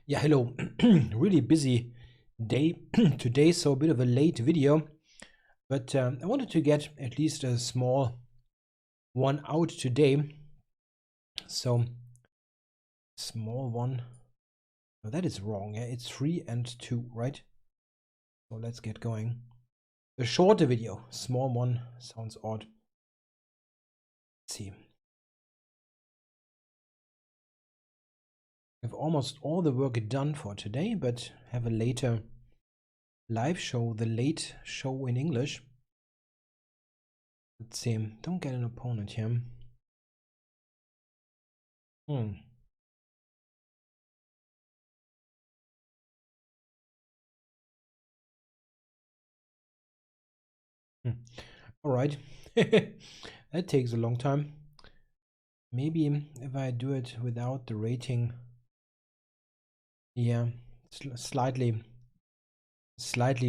Yeah, hello. Really busy day today, so a bit of a late video, but I wanted to get at least a small one out today. So, small one. No, that is wrong. Yeah, it's 3 and 2, right? So let's get going. A shorter video. Small one sounds odd. Let's see. I have almost all the work done for today, but have a later live show, the late show in English. Let's see. Don't get an opponent here. Hmm. All right. That takes a long time. Maybe if I do it without the rating, yeah, slightly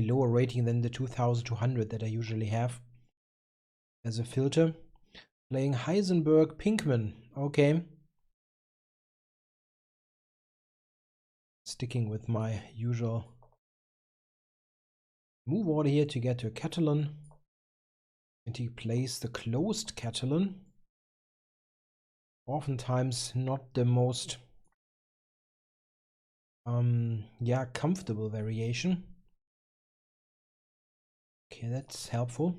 lower rating than the 2200 that I usually have as a filter. Playing Heisenberg Pinkman. Okay. Sticking with my usual move order here to get to a Catalan. And he plays the closed Catalan. Oftentimes not the most yeah, comfortable variation. Okay, that's helpful.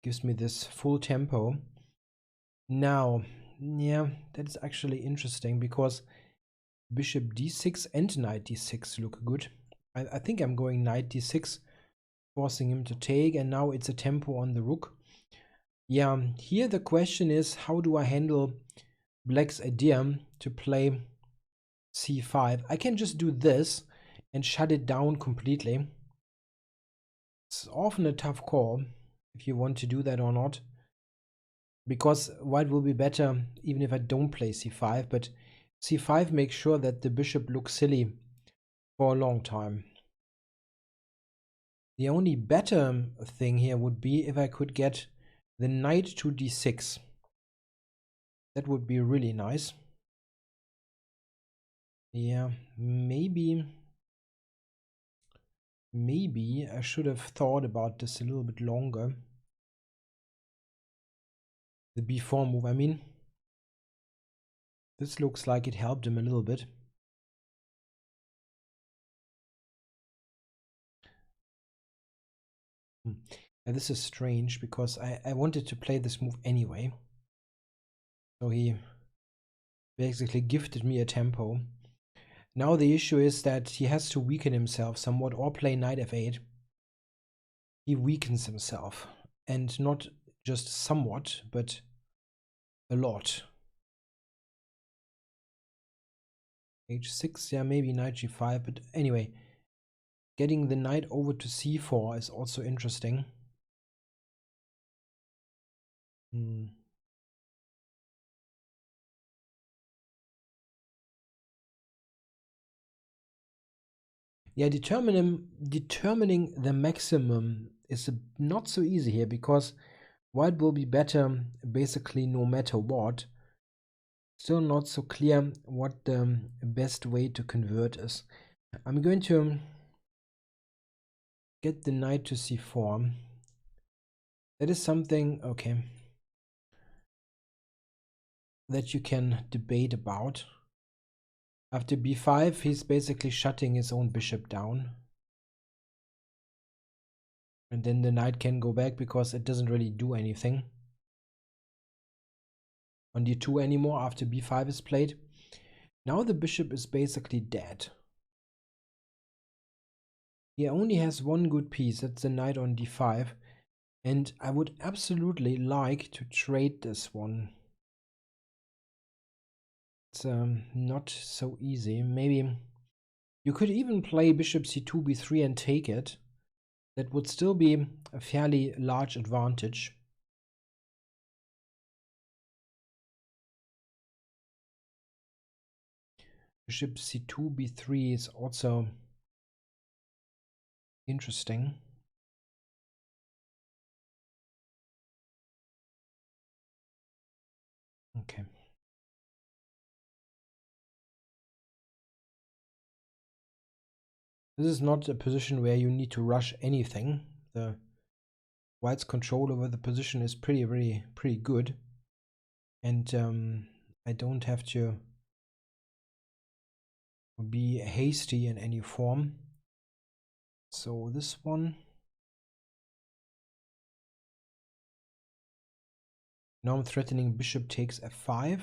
Gives me this full tempo. Now, yeah, that's actually interesting because bishop d6 and knight d6 look good. I think I'm going knight d6, forcing him to take, and now it's a tempo on the rook. Yeah, here the question is, how do I handle black's idea to play c5? I can just do this and shut it down completely. It's often a tough call if you want to do that or not, because white will be better even if I don't play c5, but c5 makes sure that the bishop looks silly for a long time. The only better thing here would be if I could get the knight to d6. That would be really nice. Yeah, maybe I should have thought about this a little bit longer. The b4 move, I mean. This looks like it helped him a little bit. And this is strange because I wanted to play this move anyway. So he basically gifted me a tempo. Now the issue is that he has to weaken himself somewhat or play knight f8. He weakens himself, and not just somewhat, but a lot. h6, yeah, maybe knight g5, but anyway, getting the knight over to c4 is also interesting. Yeah, determining the maximum is not so easy here because white will be better basically no matter what. Still not so clear what the best way to convert is. I'm going to get the knight to c4. That is something, okay, that you can debate about. After b5, he's basically shutting his own bishop down. And then the knight can go back because it doesn't really do anything on d2 anymore after b5 is played. Now the bishop is basically dead. He only has one good piece, that's the knight on d5. And I would absolutely like to trade this one. It's not so easy. Maybe you could even play bishop c2, b3 and take it. That would still be a fairly large advantage. Bishop c2, b3 is also interesting. Okay. This is not a position where you need to rush anything. The white's control over the position is pretty good, and I don't have to be hasty in any form. So this one. Now I'm threatening bishop takes f5.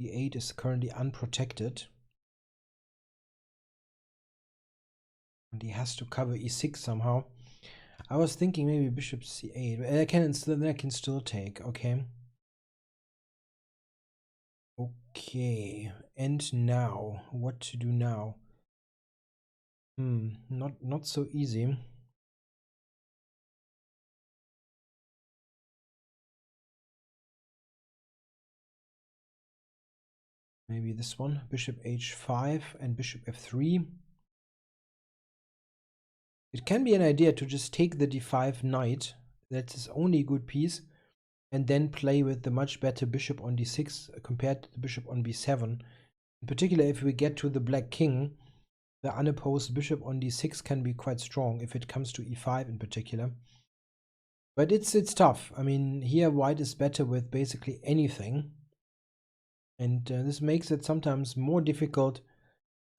e8 is currently unprotected. And he has to cover e6 somehow. I was thinking maybe bishop c8. I can still take, okay. Okay, and now what to do now? Not so easy. Maybe this one, bishop h5 and bishop f3. It can be an idea to just take the d5 knight. That's his only good piece, and then play with the much better bishop on d6 compared to the bishop on b7. In particular, if we get to the black king, the unopposed bishop on d6 can be quite strong if it comes to e5 in particular. But it's tough. I mean, here white is better with basically anything. And this makes it sometimes more difficult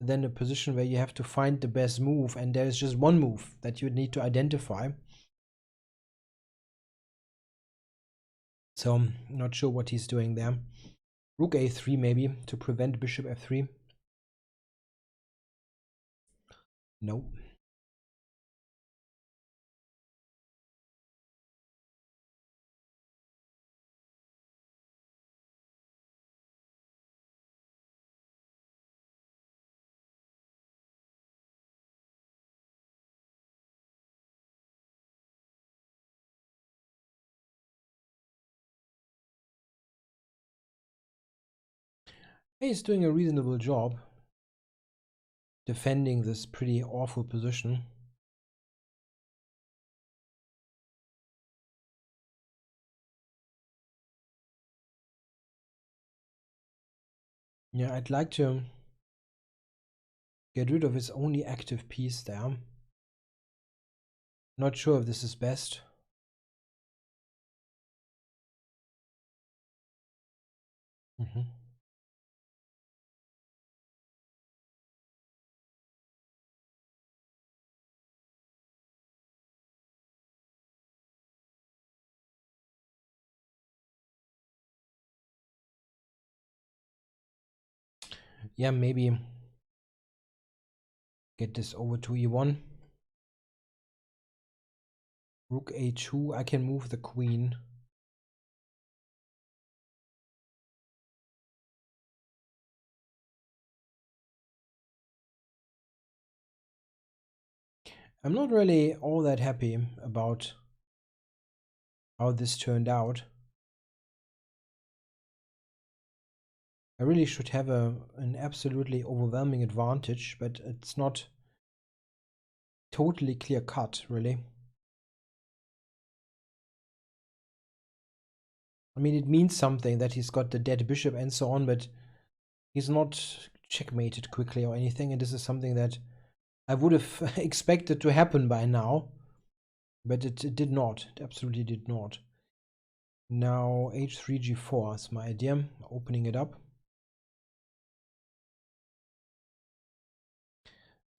than a position where you have to find the best move, and there is just one move that you need to identify. So I'm not sure what he's doing there. Rook a3 maybe to prevent bishop f3. No. He's doing a reasonable job defending this pretty awful position. Yeah, I'd like to get rid of his only active piece there. Not sure if this is best. Yeah, maybe get this over to e1. Rook a2, I can move the queen. I'm not really all that happy about how this turned out. I really should have an absolutely overwhelming advantage, but it's not totally clear cut, really. I mean, it means something that he's got the dead bishop and so on, but he's not checkmated quickly or anything, and this is something that I would have expected to happen by now, but it did not. It absolutely did not. Now h3 g4 is my idea, opening it up.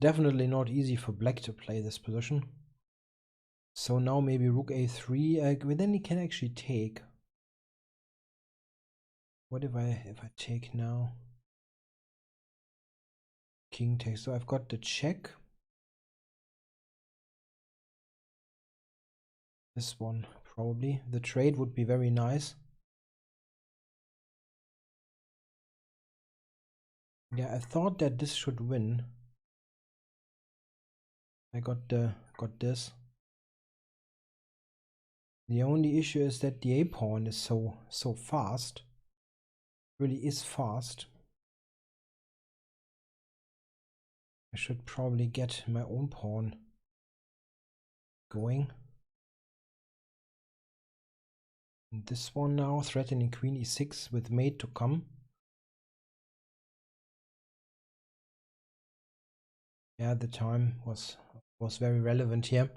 Definitely not easy for black to play this position. So now maybe rook a3, but then he can actually take. What if I take now? King takes, so I've got the check. This one, probably. The trade would be very nice. Yeah, I thought that this should win. I got this. The only issue is that the a pawn is so fast. Really is fast. I should probably get my own pawn going. And this one now, threatening queen e6 with mate to come. Yeah, the time was very relevant here.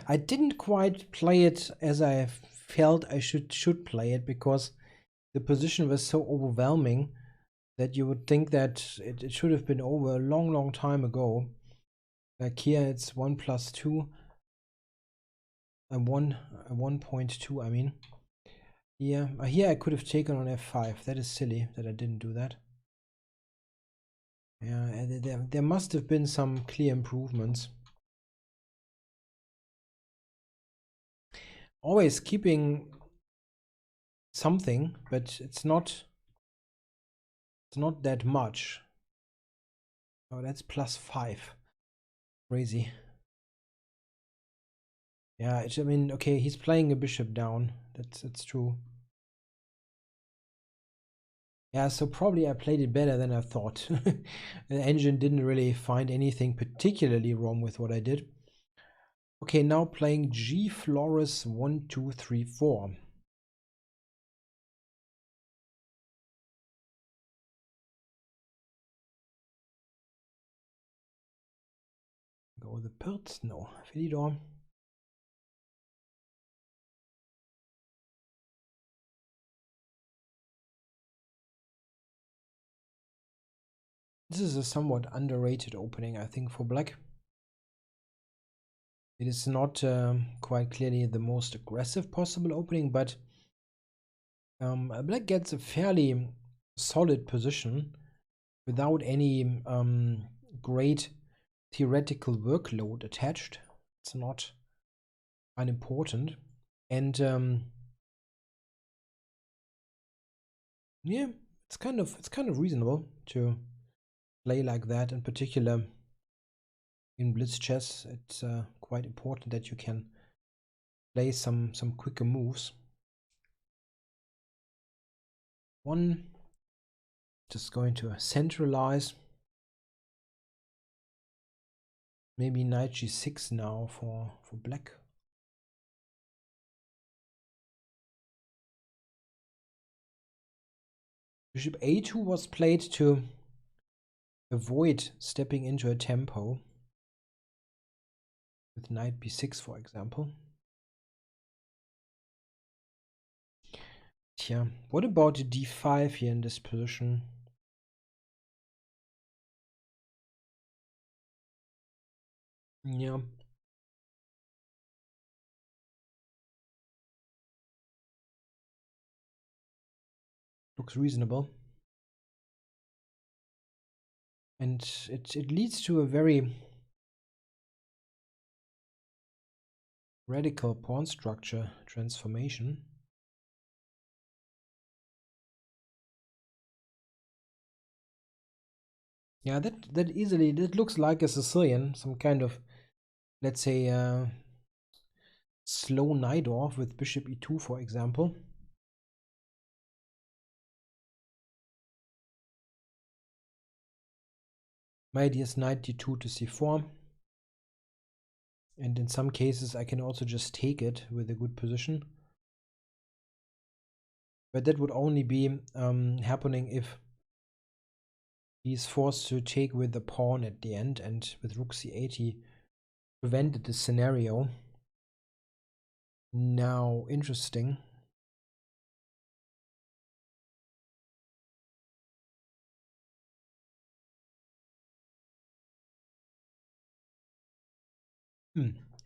I didn't quite play it as I felt I should play it, because the position was so overwhelming that you would think that it should have been over a long time ago. Like here it's 1 plus 2 and 1.2, I mean. Yeah, here I could have taken on f5. That is silly that I didn't do that. Yeah, and there must have been some clear improvements. Always keeping something, but it's not that much. Oh, that's +5. Crazy. Yeah, I mean, okay, he's playing a bishop down. That's true. Yeah, so probably I played it better than I thought. The engine didn't really find anything particularly wrong with what I did. Okay, now playing G Flores 1, 2, 3, 4. Go the Pirt? No. Felidor. This is a somewhat underrated opening, I think, for black. It is not quite clearly the most aggressive possible opening, but black gets a fairly solid position without any great theoretical workload attached. It's not unimportant, and yeah, it's kind of reasonable to play like that. In particular, in blitz chess, it's quite important that you can play some quicker moves. One, just going to centralize. Maybe knight g6 now for black. Bishop a2 was played to avoid stepping into a tempo with knight b6, for example. Yeah, what about d5 here in this position? Yeah. Looks reasonable. And it leads to a very radical pawn structure transformation. Yeah, that looks like a Sicilian, some kind of, let's say, slow knight off with bishop e2, for example. My idea is knight d2 to c4. And in some cases, I can also just take it with a good position. But that would only be happening if he's forced to take with the pawn at the end, and with rook c8 he prevented this scenario. Now, interesting.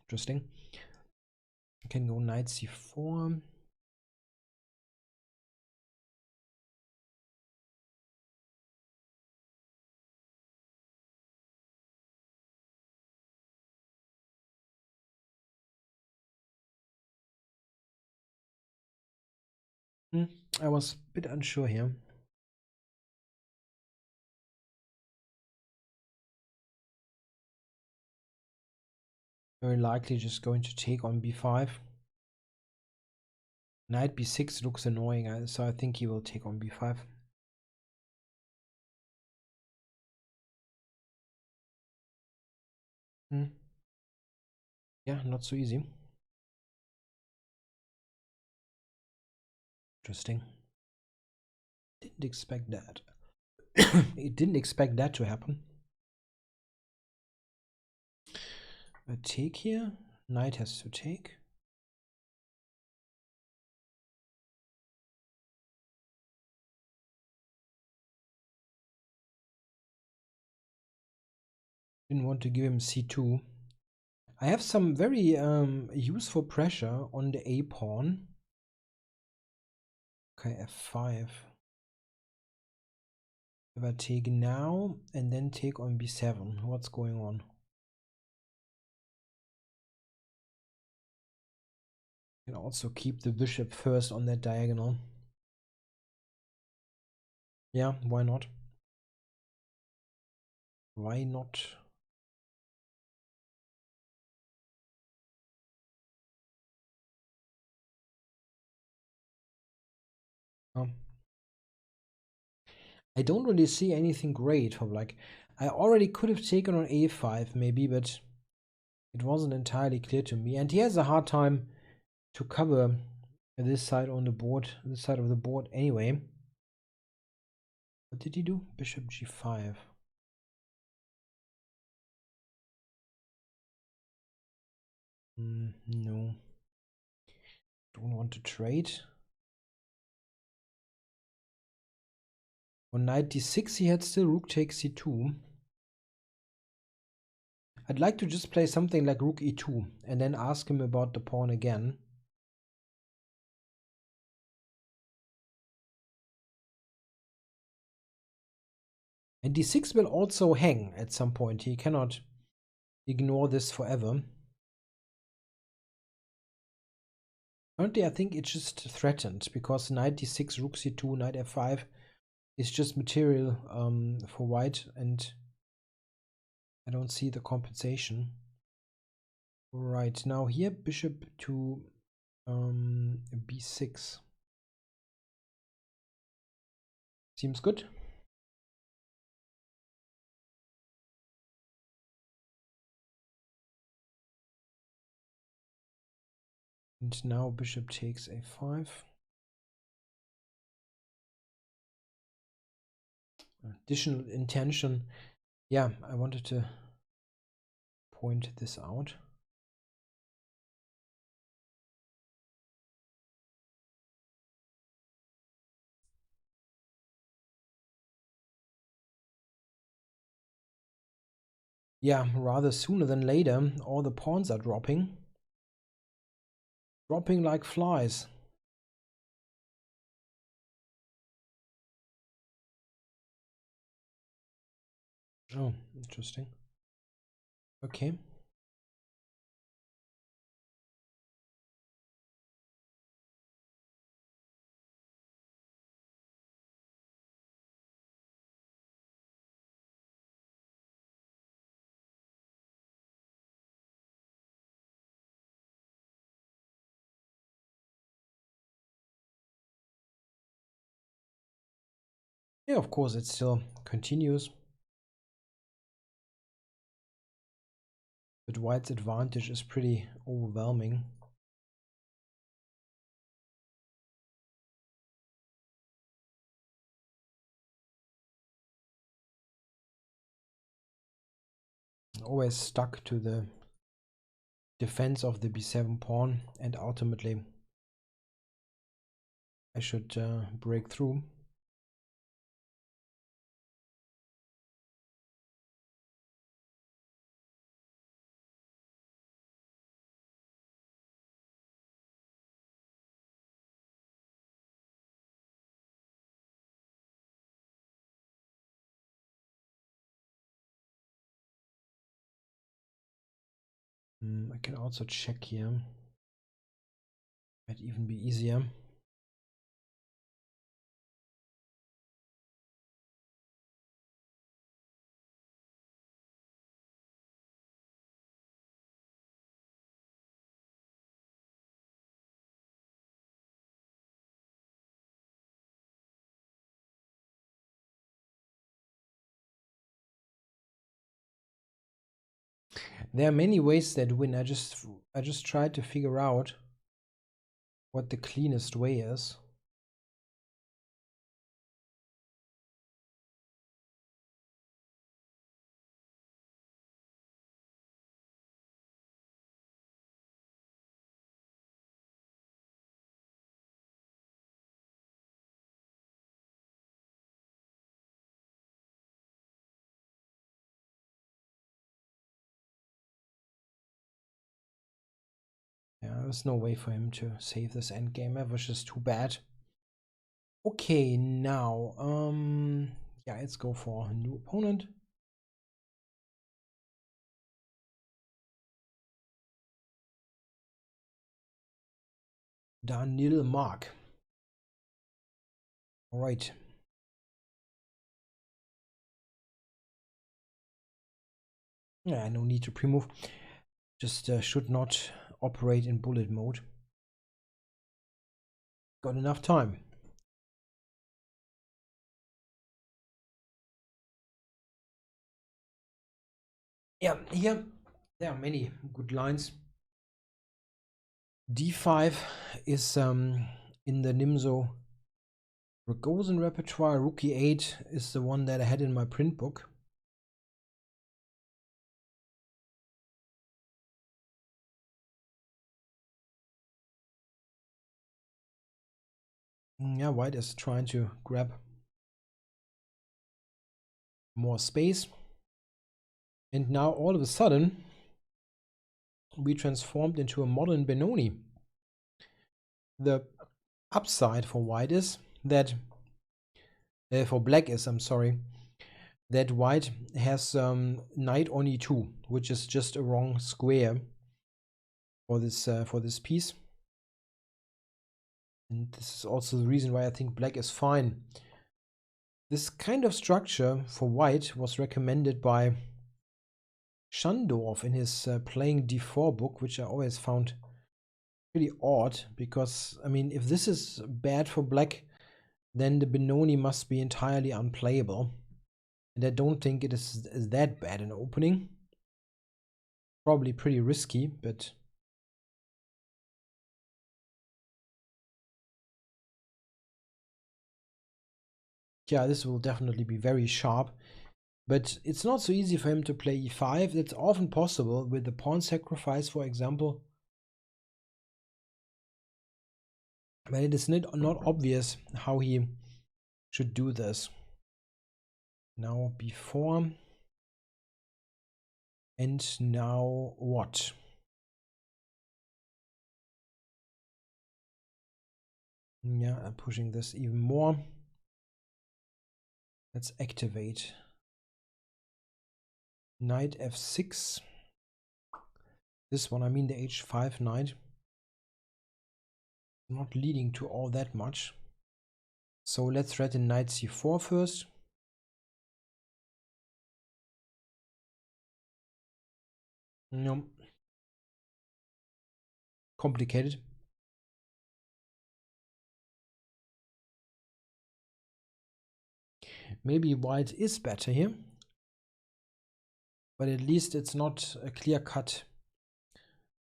Interesting. I can go knight c4. I was a bit unsure here. Very likely just going to take on b5. Knight b6 looks annoying, so I think he will take on b5. Yeah, not so easy. Interesting. Didn't expect that. It didn't expect that to happen. A take here. Knight has to take. Didn't want to give him c2. I have some very useful pressure on the a pawn. Okay, f5. If I take now and then take on b7, what's going on? You can also keep the bishop first on that diagonal. Yeah, why not? Why not? I don't really see anything great for like. I already could have taken on a5 maybe, but it wasn't entirely clear to me. And he has a hard time to cover this side on the board, this side of the board anyway. What did he do? Bishop g5. No. Don't want to trade. On knight d6 he had still rook takes c2. I'd like to just play something like rook e2 and then ask him about the pawn again. And d6 will also hang at some point. He cannot ignore this forever. Currently, I think it's just threatened because knight d6, rook c2, knight f5 is just material for white, and I don't see the compensation. Right, now here bishop to b6. Seems good. And now bishop takes a5. Additional intention. Yeah, I wanted to point this out. Yeah, rather sooner than later, all the pawns are dropping. Dropping like flies. Oh, interesting. Okay. Yeah, of course, it still continues. But white's advantage is pretty overwhelming. Always stuck to the defense of the b7 pawn, and ultimately I should break through. I can also check here. Might even be easier. There are many ways that win. I just tried to figure out what the cleanest way is. There's no way for him to save this endgame. That was just too bad. Okay, now, yeah, let's go for a new opponent. Daniel Mark. All right. Yeah, no need to pre-move. Just should not operate in bullet mode. Got enough time. Yeah, here there are many good lines. D5 is in the Nimzo Rogozin repertoire. Rook E8 is the one that I had in my print book. Yeah, white is trying to grab more space. And now all of a sudden, we transformed into a modern Benoni. The upside for white is that, for black is, I'm sorry, that white has knight on e2, which is just a wrong square for this piece. And this is also the reason why I think black is fine. This kind of structure for white was recommended by Schandorf in his Playing d4 book, which I always found pretty odd, because, I mean, if this is bad for black, then the Benoni must be entirely unplayable. And I don't think it is that bad an opening. Probably pretty risky, but yeah, this will definitely be very sharp. But it's not so easy for him to play e5. That's often possible with the pawn sacrifice, for example. But it is not obvious how he should do this. Now b4. And now what? Yeah, I'm pushing this even more. Let's activate knight f6. This one, I mean the h5 knight. Not leading to all that much. So let's threaten knight c4 first. No. Complicated. Maybe white is better here. But at least it's not a clear-cut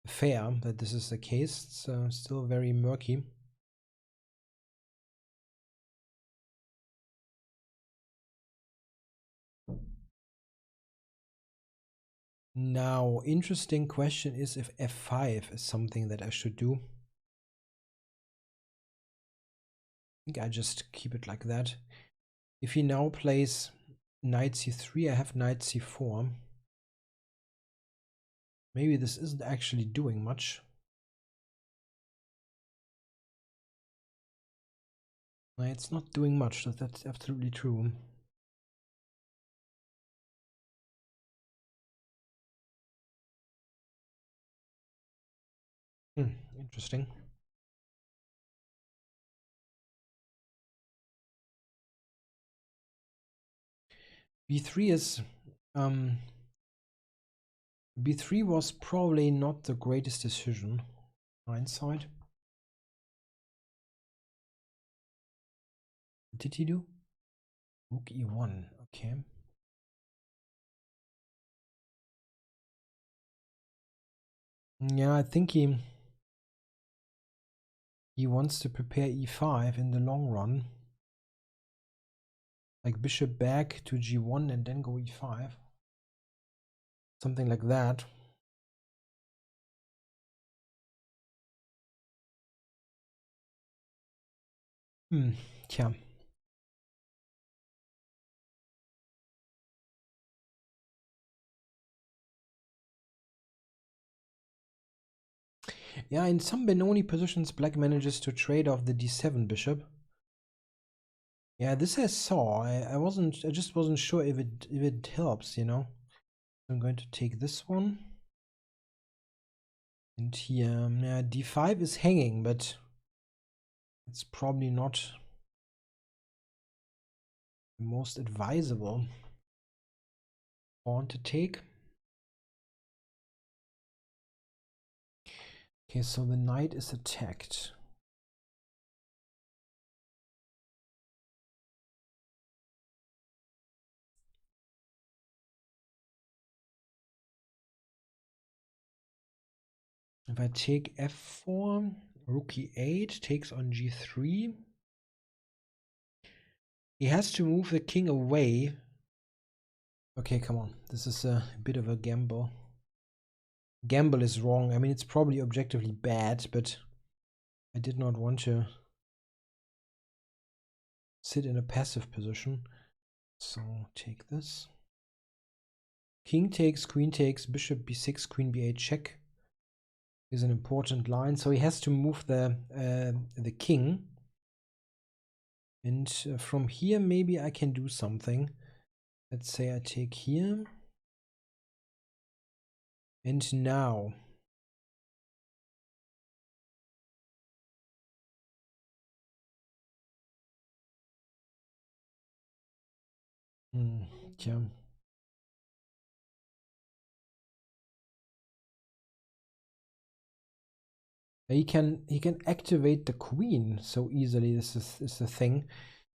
affair that this is the case. It's still very murky. Now, interesting question is if f5 is something that I should do. I think I just keep it like that. If he now plays knight c3, I have knight c4. Maybe this isn't actually doing much. No, it's not doing much, that's absolutely true. Interesting. b3 is b3 was probably not the greatest decision. Hindsight. What did he do? Rook e1. Okay. Yeah, I think he wants to prepare e5 in the long run. Like bishop back to g1 and then go e5. Something like that. Yeah. Yeah, in some Benoni positions, black manages to trade off the d7 bishop. Yeah, this I saw. I just wasn't sure if it helps, you know. I'm going to take this one. And here, yeah, d5 is hanging, but it's probably not the most advisable pawn to take. Okay, so the knight is attacked. If I take f4, rook e8 takes on g3. He has to move the king away. Okay, come on. This is a bit of a gamble. Gamble is wrong. I mean, it's probably objectively bad, but I did not want to sit in a passive position. So take this. King takes, queen takes, bishop b6, queen b8 check is an important line. So he has to move the king. And from here, maybe I can do something. Let's say I take here. And now. Yeah. He can activate the queen so easily. This is the thing.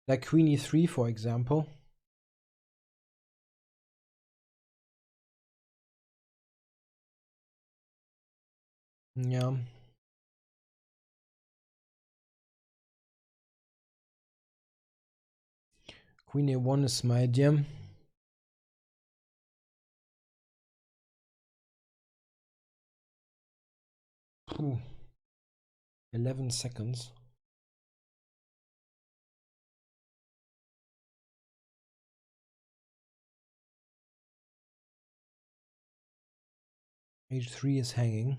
Like queen e3, for example. Yeah. Queen a1 is my idea. Ooh. 11 seconds. H3 is hanging.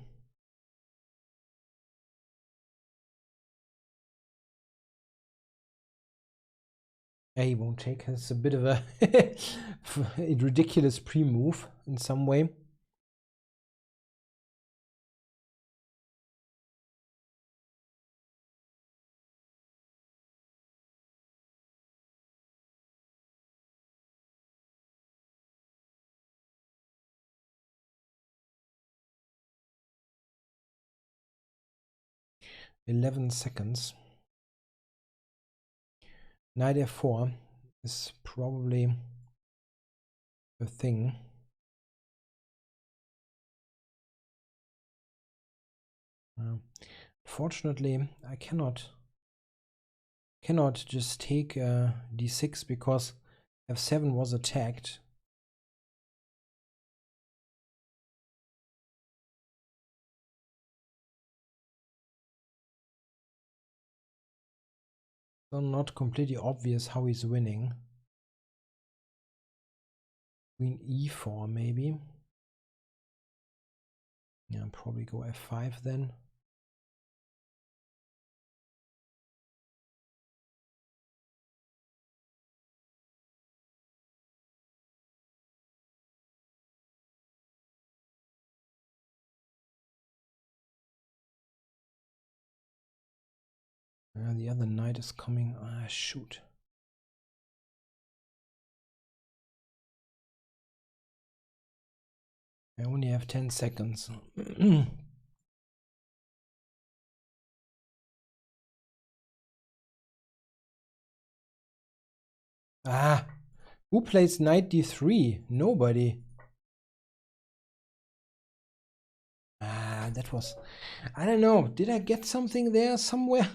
Yeah, he won't take. It's a bit of a ridiculous pre-move in some way. "11 seconds. Knight f4 is probably a thing. Fortunately, I cannot just take d6 because f7 was attacked. So not completely obvious how he's winning. Queen e4 maybe. Yeah, probably go f5 then. The other knight is coming. Ah, shoot. I only have 10 seconds. Ah, who plays knight d3? Nobody. Ah, that was, I don't know. Did I get something there somewhere?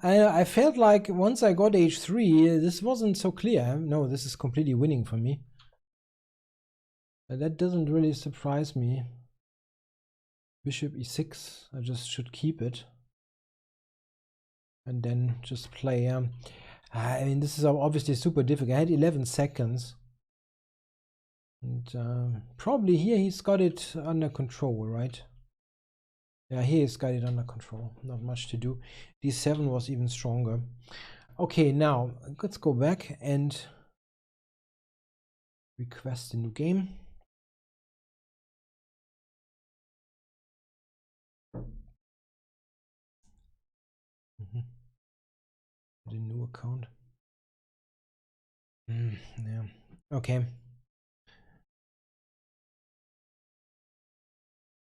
I felt like once I got h3, this wasn't so clear. No, this is completely winning for me. That doesn't really surprise me. Bishop e6, I just should keep it. And then just play. I mean, this is obviously super difficult. I had 11 seconds. And probably here he's got it under control, right? Yeah, he's got it under control. Not much to do. D7 was even stronger. Okay, now let's go back and request a new game. A new account. Yeah. Okay.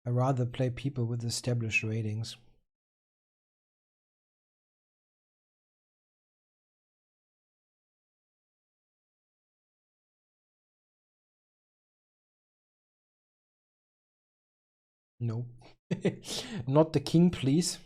I rather play people with established ratings. No. Not the king, please.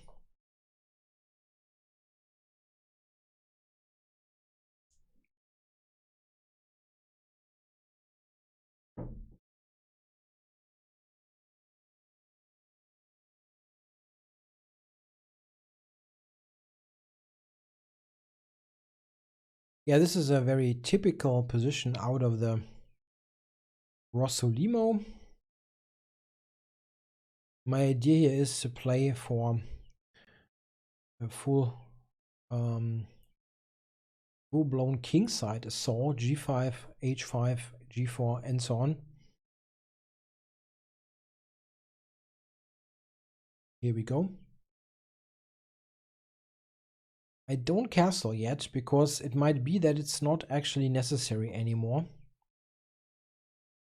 Yeah, this is a very typical position out of the Rossolimo. My idea here is to play for a full-blown king side, a saw, g5, h5, g4, and so on. Here we go. I don't castle yet because it might be that it's not actually necessary anymore.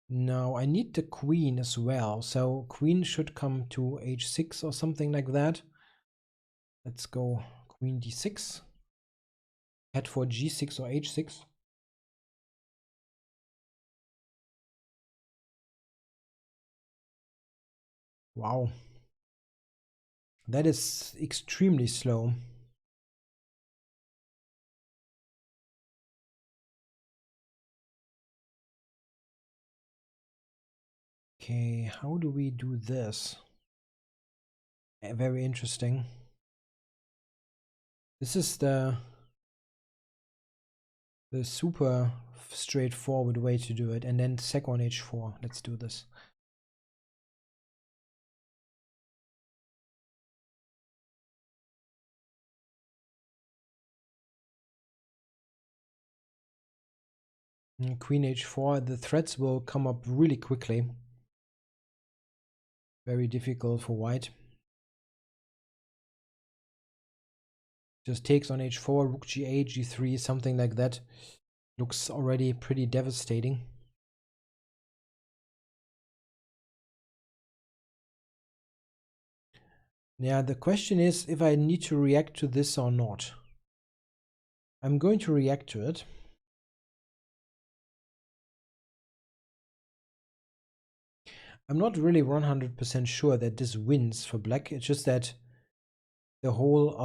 Now I need the queen as well, so queen should come to h6 or something like that. Let's go queen d6. Head for g6 or h6. Wow. That is extremely slow. Okay, how do we do this? Very interesting. This is the super straightforward way to do it. And then sec on h4. Let's do this. Queen h4, the threats will come up really quickly. Very difficult for white. Just takes on h4, rook g8, g3, something like that. Looks already pretty devastating. Yeah, the question is if I need to react to this or not. I'm going to react to it. I'm not really 100% sure that this wins for black. It's just that the whole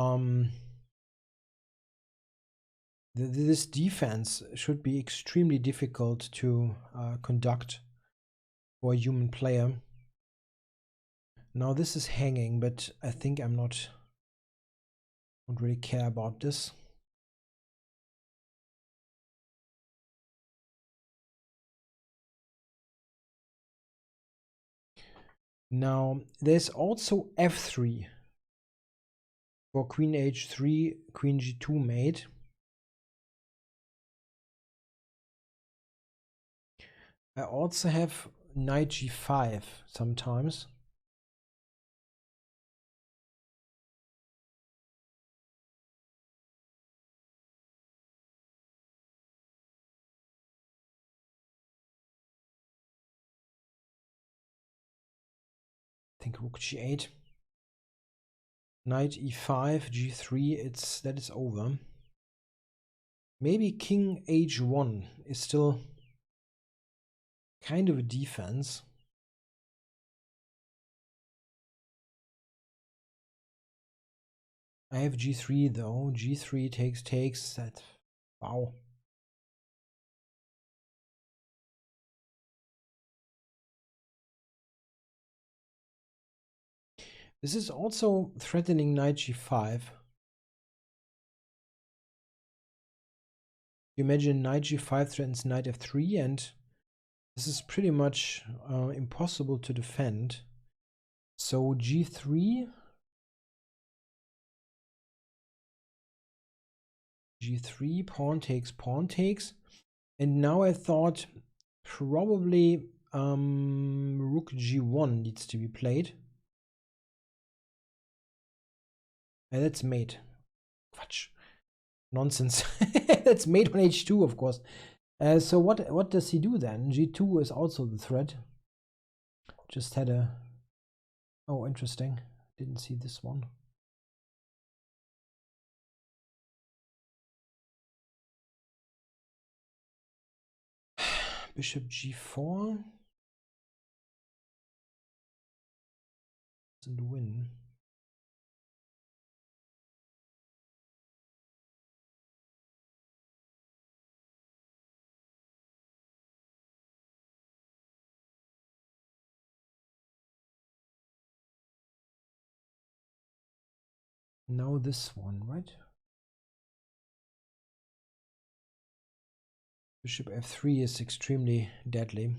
this defense should be extremely difficult to conduct for a human player. Now this is hanging, but I think I don't really care about this. Now there's also f3 for queen h3, queen g2 mate. I also have knight g5 sometimes. I think rook g8. Knight e5, g3, that is over. Maybe king h1 is still kind of a defense. I have g3 though. g3 takes. That, wow. This is also threatening knight g5. You imagine knight g5 threatens knight f3, and this is pretty much impossible to defend. So g3, g3, pawn takes, and now I thought probably rook g1 needs to be played. And that's mate. Quatsch. Nonsense. That's mate on h2, of course. So what does he do then? g2 is also the threat. Just had a... Oh, interesting. Didn't see this one. Bishop g4. Doesn't win. Now this one, right? Bishop f3 is extremely deadly.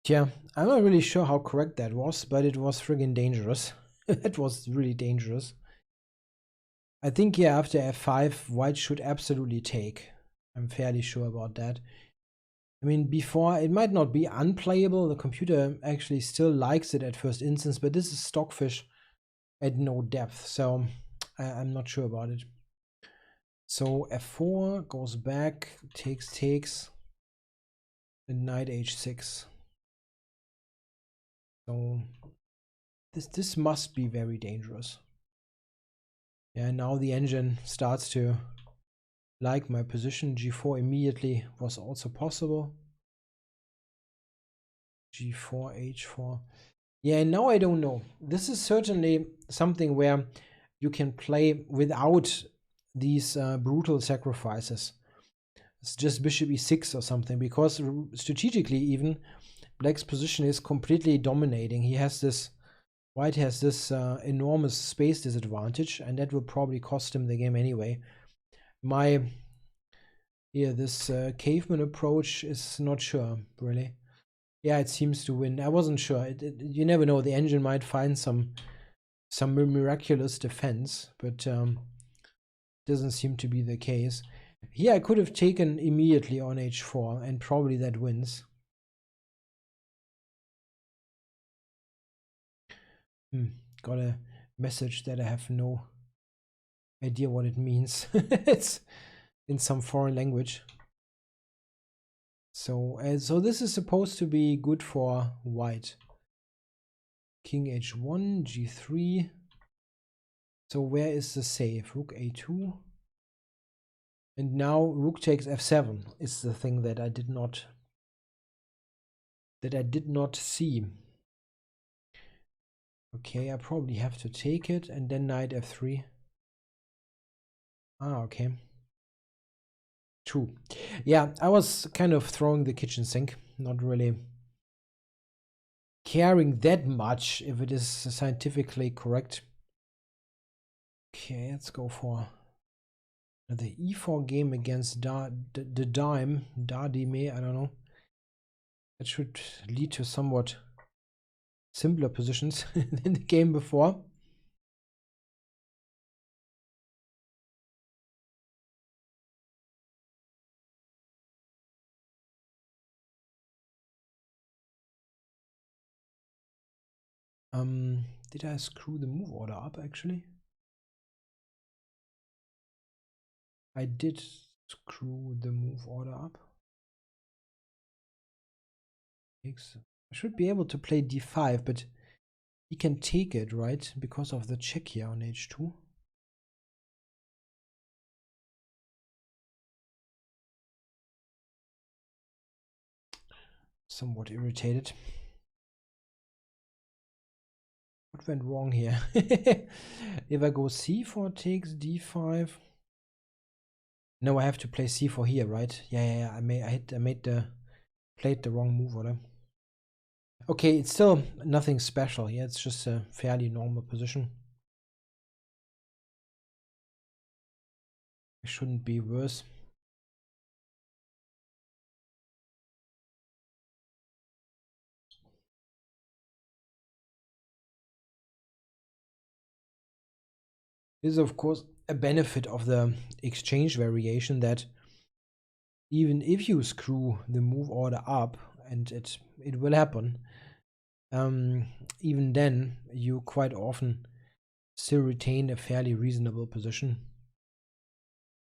Yeah, I'm not really sure how correct that was, but it was friggin' dangerous. That was really dangerous. I think, yeah, after f5, white should absolutely take. I'm fairly sure about that. I mean, before, it might not be unplayable. The computer actually still likes it at first instance, but this is stockfish at no depth, so I'm not sure about it. So f4 goes back, takes, and knight h6. So this must be very dangerous. Yeah, now the engine starts to like my position. g4 immediately was also possible. g4, h4. Yeah, and now I don't know. This is certainly something where you can play without these brutal sacrifices. It's just bishop e6 or something, because strategically even black's position is completely dominating. He has this, white has this enormous space disadvantage, and that will probably cost him the game anyway. This caveman approach is not sure, really. Yeah, it seems to win. I wasn't sure. You never know. The engine might find some miraculous defense, but doesn't seem to be the case. Here I could have taken immediately on h4, and probably that wins. Got a message that I have no idea what it means. It's in some foreign language. So this is supposed to be good for white. King h1, g3. So where is the save? Rook a2. And now rook takes f7 is the thing that I did not see. Okay, I probably have to take it, and then knight f3. Ah, okay. True. Yeah, I was kind of throwing the kitchen sink, not really caring that much if it is scientifically correct. Okay, let's go for the e4 game against the dime, Dime, I don't know. That should lead to somewhat simpler positions than the game before. Did I screw the move order up actually? I did screw the move order up. I should be able to play d5, but he can take it, right? Because of the check here on h2. Somewhat irritated. What went wrong here? If I go c4 takes d5. No, I have to play c4 here, right? Yeah. I played the wrong move order. Okay, it's still nothing special. Yeah, it's just a fairly normal position. It shouldn't be worse. This is of course a benefit of the exchange variation, that even if you screw the move order up, and it will happen, even then you quite often still retain a fairly reasonable position.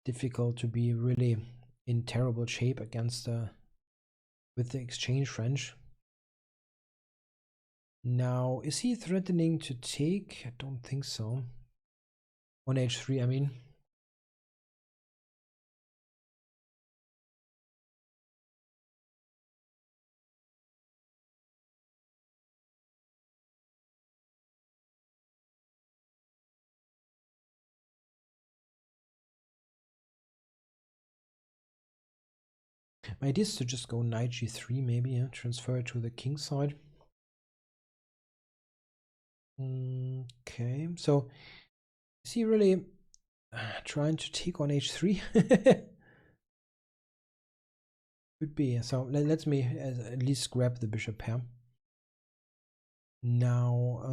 Difficult to be really in terrible shape against with the exchange French. Now, is he threatening to take? I don't think so. On h3, I mean. My idea is to just go knight g3, maybe, yeah? Transfer it to the king side. Okay, so is he really trying to take on h3? Could be. So let me at least grab the bishop pair. Now,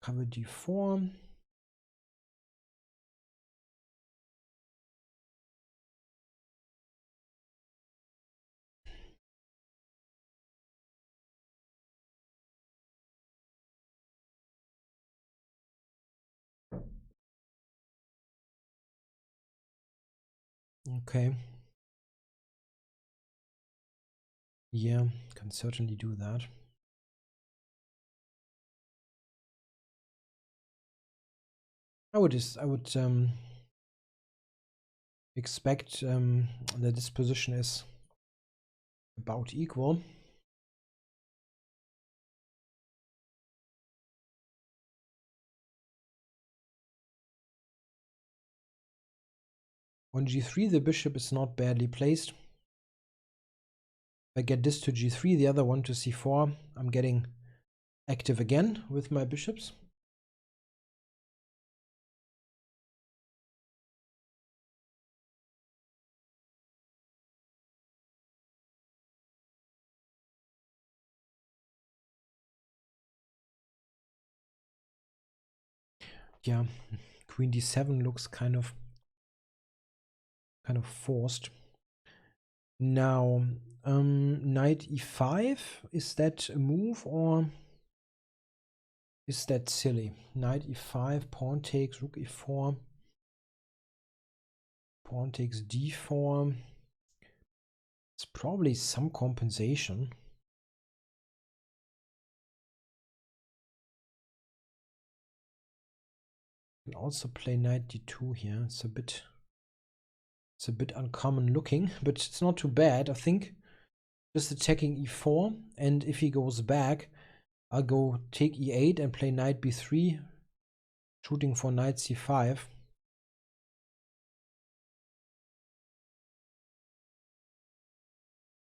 cover d4. Okay. Yeah, can certainly do that. I would expect that this position is about equal. On g3, the bishop is not badly placed. If I get this to g3, the other one to c4, I'm getting active again with my bishops. Yeah, queen d7 looks kind of forced. Now, knight e5, is that a move or is that silly? Knight e5, pawn takes, rook e4, pawn takes d4. It's probably some compensation. You can also play knight d2 here. It's a bit uncommon looking, but it's not too bad. I think just attacking e4, and if he goes back, I'll go take e8 and play knight b3, shooting for knight c5.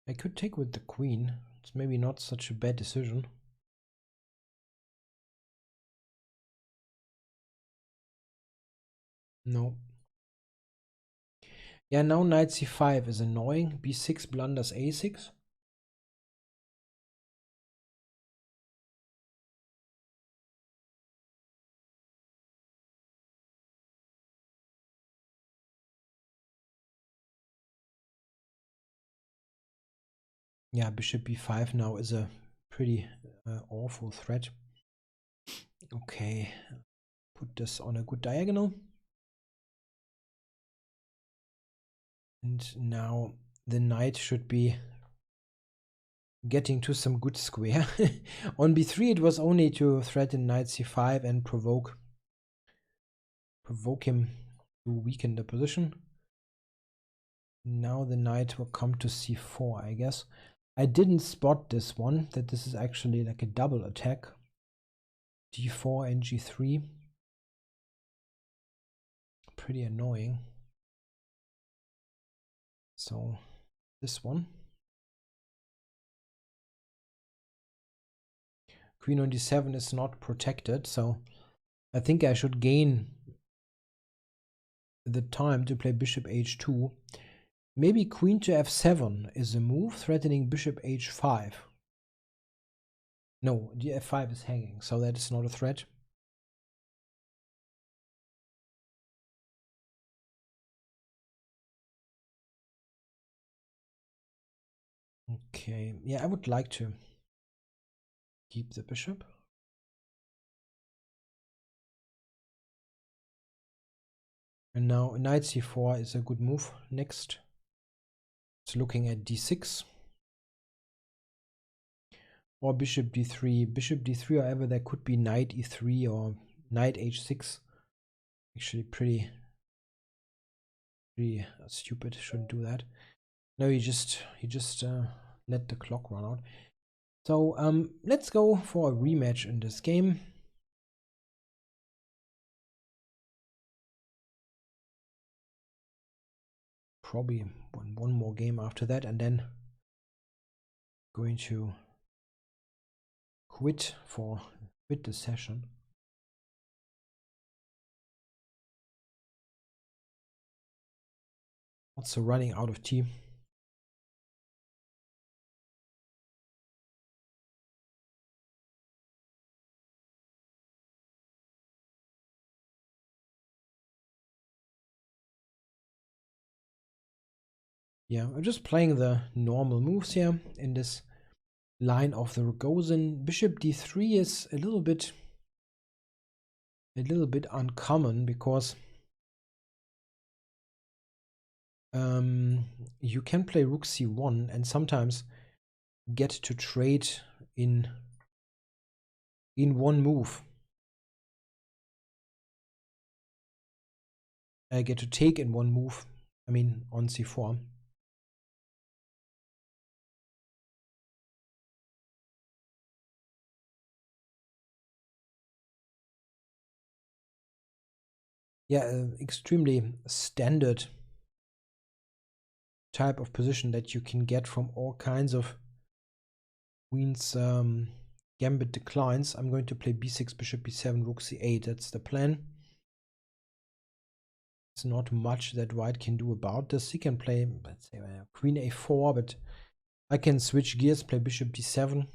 I could take with the queen. It's maybe not such a bad decision. No. Yeah, now knight c5 is annoying. b6 blunders a6. Yeah, bishop b5 now is a pretty awful threat. Okay, put this on a good diagonal. And now the knight should be getting to some good square. On b3 it was only to threaten knight c5 and provoke him to weaken the position. Now the knight will come to c4, I guess. I didn't spot this one, that this is actually like a double attack. d4 and g3. Pretty annoying. So this one. Queen on d7 is not protected, so I think I should gain the time to play bishop h2. Maybe queen to f7 is a move, threatening bishop h5. No, the f5 is hanging, so that is not a threat. Okay, yeah, I would like to keep the bishop. And now knight c4 is a good move. Next, it's looking at d6. Or bishop d3. Bishop d3, however, there could be knight e3 or knight h6. Actually pretty stupid, shouldn't do that. No, he just let the clock run out. So let's go for a rematch in this game. Probably one more game after that, and then going to quit the session. Also running out of tea. Yeah, I'm just playing the normal moves here in this line of the Rogozin. Bishop d3 is a little bit uncommon because you can play rook c1 and sometimes get to trade in one move. I get to take in one move, I mean on c4. Yeah, extremely standard type of position that you can get from all kinds of queens gambit declines. I'm going to play b6, bishop b7, rook c8. That's the plan. It's not much that white can do about this. He can play, let's say, queen a4, but I can switch gears, play bishop d7.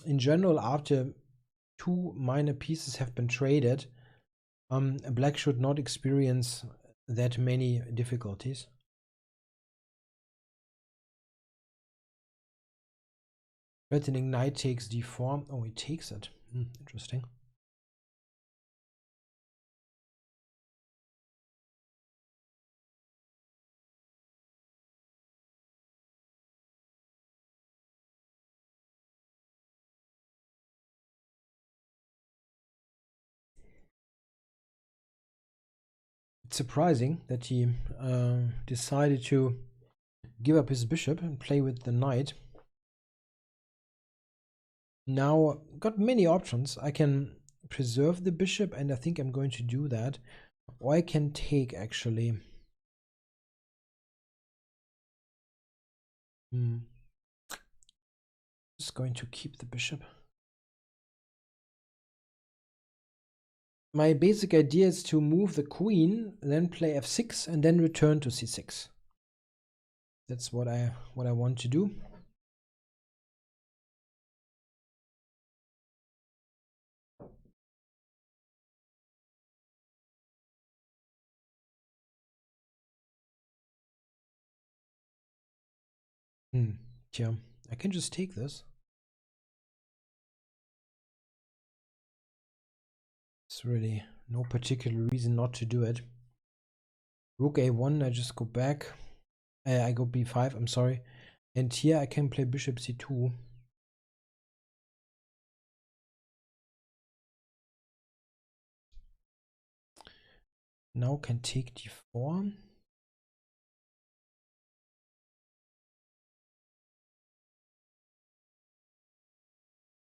In general, after two minor pieces have been traded, black should not experience that many difficulties. Threatening knight takes d4. Oh, he takes it. Interesting. It's surprising that he decided to give up his bishop and play with the knight. Now, got many options. I can preserve the bishop, and I think I'm going to do that. Or I can take, actually. Just going to keep the bishop. My basic idea is to move the queen, then play f6, and then return to c6. That's what I want to do. Yeah, I can just take this. There's really no particular reason not to do it. Rook a1, I just go back. I go b5, I'm sorry. And here I can play bishop c2. Now can take d4.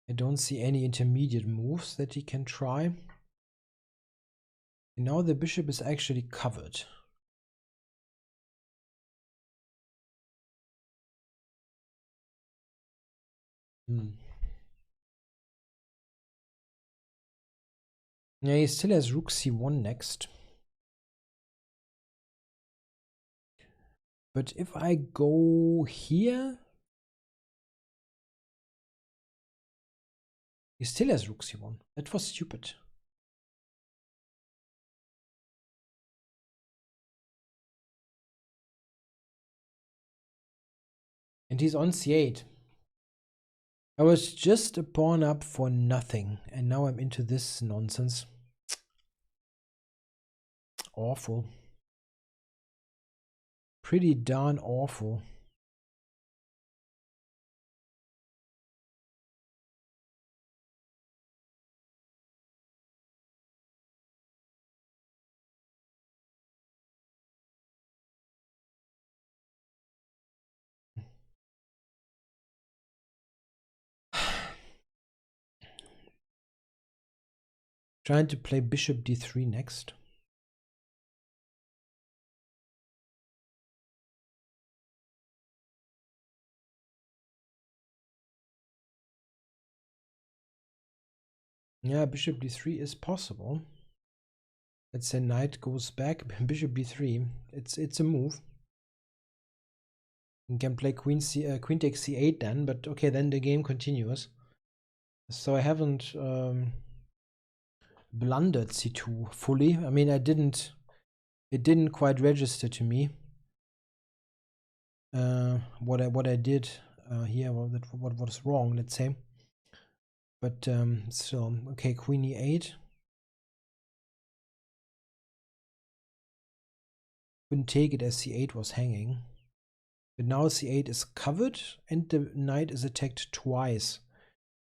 I don't see any intermediate moves that he can try. And now the bishop is actually covered. Yeah, he still has rook c1 next. But if I go here, he still has rook c1. That was stupid. And he's on c8. I was just a pawn up for nothing, and now I'm into this nonsense. Awful. Pretty darn awful. Trying to play bishop d3 next. Yeah, bishop d3 is possible. Let's say knight goes back, bishop b3. It's a move. You can play queen takes c8 then, but okay, then the game continues. So I haven't blundered c2 fully. I mean, it didn't quite register to me what I did here, what was wrong, let's say. But still, okay, queen e8. Couldn't take it as c8 was hanging. But now c8 is covered and the knight is attacked twice.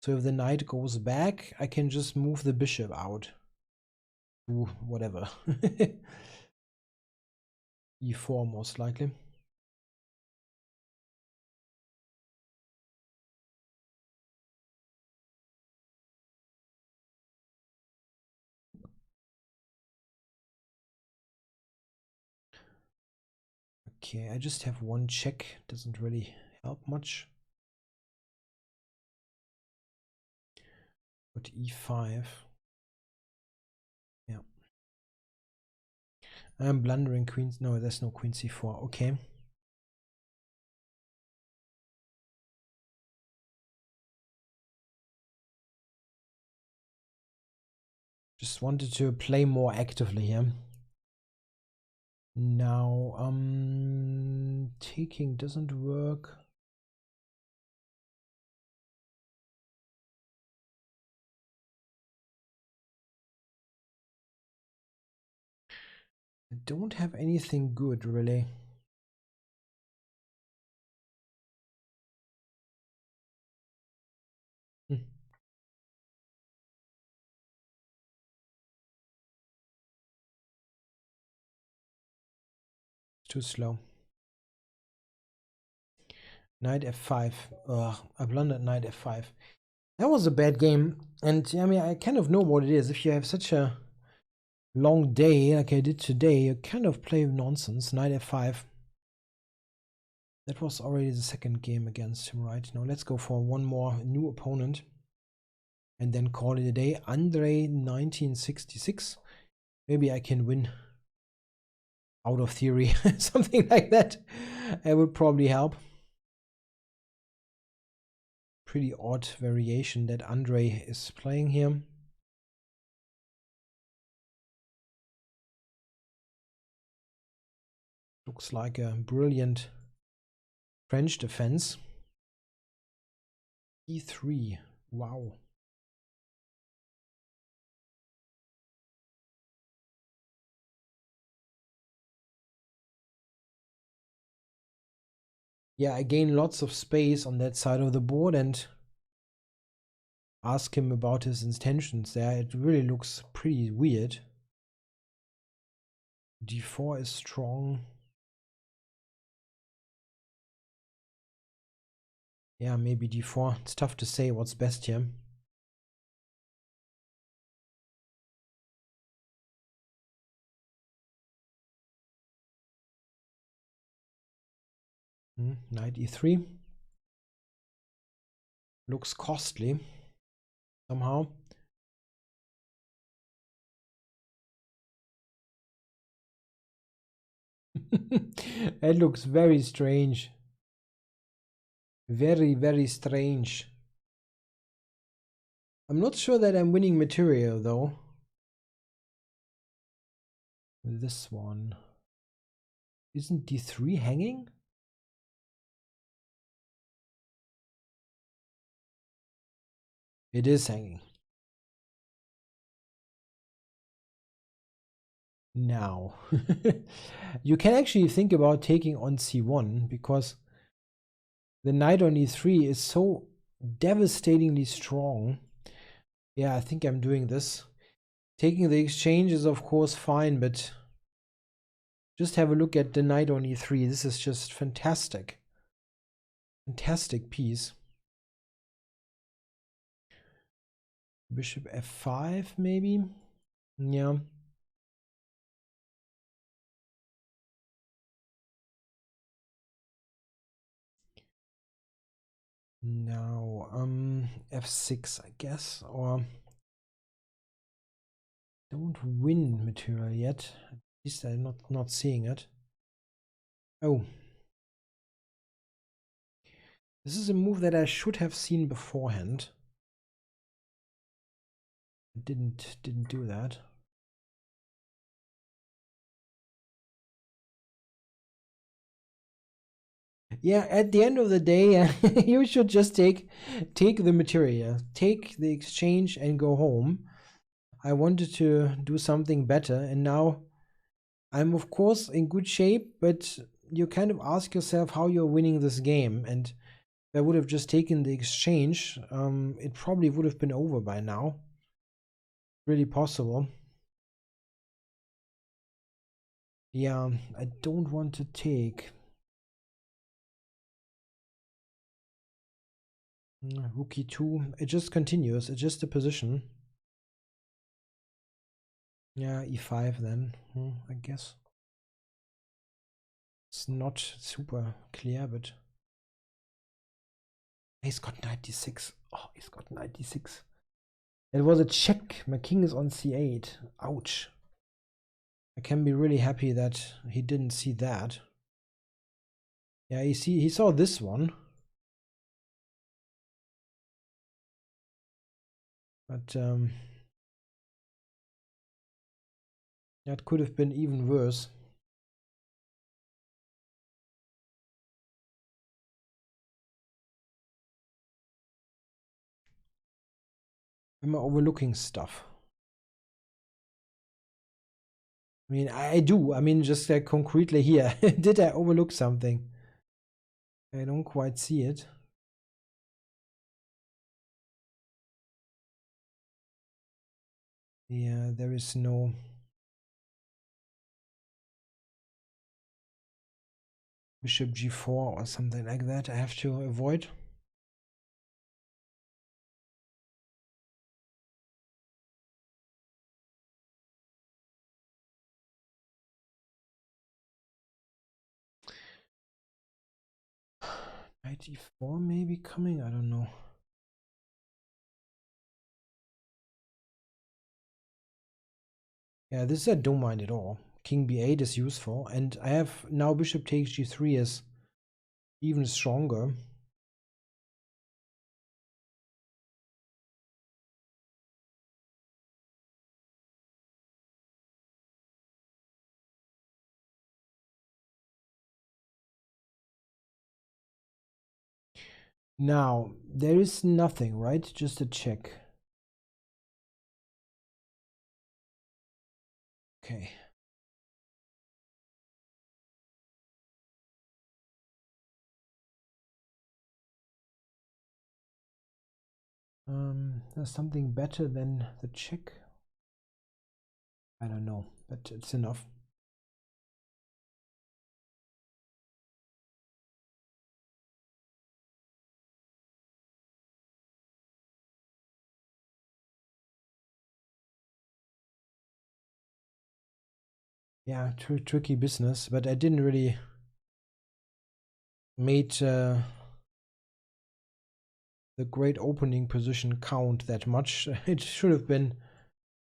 So if the knight goes back, I can just move the bishop out to whatever. e4 most likely. Okay, I just have one check. Doesn't really help much. But e5. Yeah. I'm blundering queens. No, there's no queen c4. Okay. Just wanted to play more actively here. Now, taking doesn't work. I don't have anything good, really. Too slow. Knight f5. Ugh, I blundered knight f5. That was a bad game. And I mean, I kind of know what it is. If you have such a long day like I did today, you kind of play nonsense. Knight f5. That was already the second game against him, right? Now let's go for one more new opponent. And then call it a day. Andre 1966. Maybe I can win out of theory. Something like that. It would probably help. Pretty odd variation that Andre is playing here. Looks like a brilliant French defense. e3. Wow. Yeah, I gain lots of space on that side of the board and ask him about his intentions there. It really looks pretty weird. d4 is strong. Yeah, maybe d4. It's tough to say what's best here. Knight e3. Looks costly somehow. It looks very strange. Very, very strange. I'm not sure that I'm winning material though. This one. Isn't d3 hanging? It is hanging. Now. You can actually think about taking on c1 because the knight on e3 is so devastatingly strong. Yeah, I think I'm doing this. Taking the exchange is of course fine, but just have a look at the knight on e3. This is just fantastic. Fantastic piece. Bishop f5 maybe? Yeah. Now, f6 I guess, or don't win material yet. At least I'm not seeing it. Oh. This is a move that I should have seen beforehand. I didn't do that. Yeah, at the end of the day, you should just take the material, take the exchange and go home. I wanted to do something better, and now I'm of course in good shape, but you kind of ask yourself how you're winning this game, and if I would have just taken the exchange, it probably would have been over by now. Really possible. Yeah, I don't want to take. Rook e2. It just continues. It's just a position. Yeah, e5 then, I guess. It's not super clear, but he's got 96. Oh, he's got 96. It was a check. My king is on c8. Ouch. I can be really happy that he didn't see that. Yeah, he saw this one. But that could have been even worse. Am I overlooking stuff? I mean, I do. I mean, just concretely here. Did I overlook something? I don't quite see it. Yeah, there is no. Bishop g4 or something like that I have to avoid. Knight e4 maybe coming, I don't know. Yeah, this I don't mind at all. King b8 is useful, and I have now bishop takes g3 is even stronger. Now, there is nothing, right? Just a check. Okay. There's something better than the check. I don't know, but it's enough. Yeah, tricky business, but I didn't really made the great opening position count that much. It should have been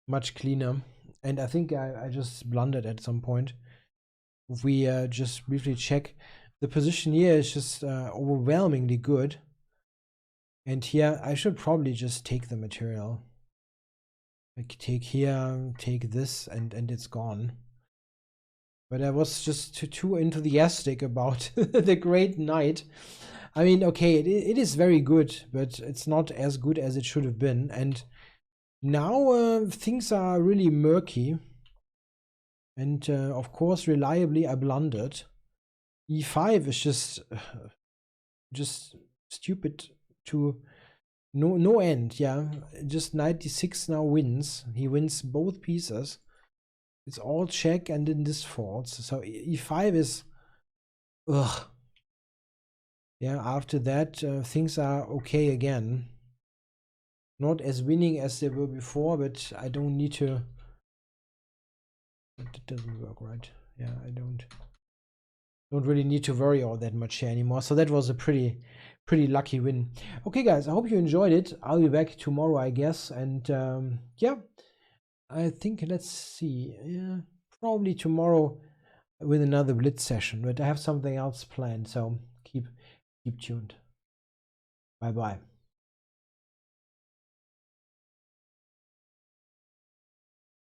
much cleaner, and I think I just blundered at some point. If we just briefly check, the position here is just overwhelmingly good, and here I should probably just take the material. Like take here, take this, and it's gone. But I was just too enthusiastic about the great knight. I mean, okay, it is very good, but it's not as good as it should have been. And now things are really murky. And of course, reliably, I blundered. E5 is just stupid to no end. Yeah, just knight d6 now wins. He wins both pieces. It's all check, and then this falls. So e5 is, ugh. Yeah, after that, things are okay again. Not as winning as they were before, but I don't need to. That doesn't work right. Yeah, I don't really need to worry all that much here anymore. So that was a pretty lucky win. Okay, guys, I hope you enjoyed it. I'll be back tomorrow, I guess. And yeah, I think, let's see. Yeah, probably tomorrow with another blitz session, but I have something else planned. So keep tuned. Bye bye.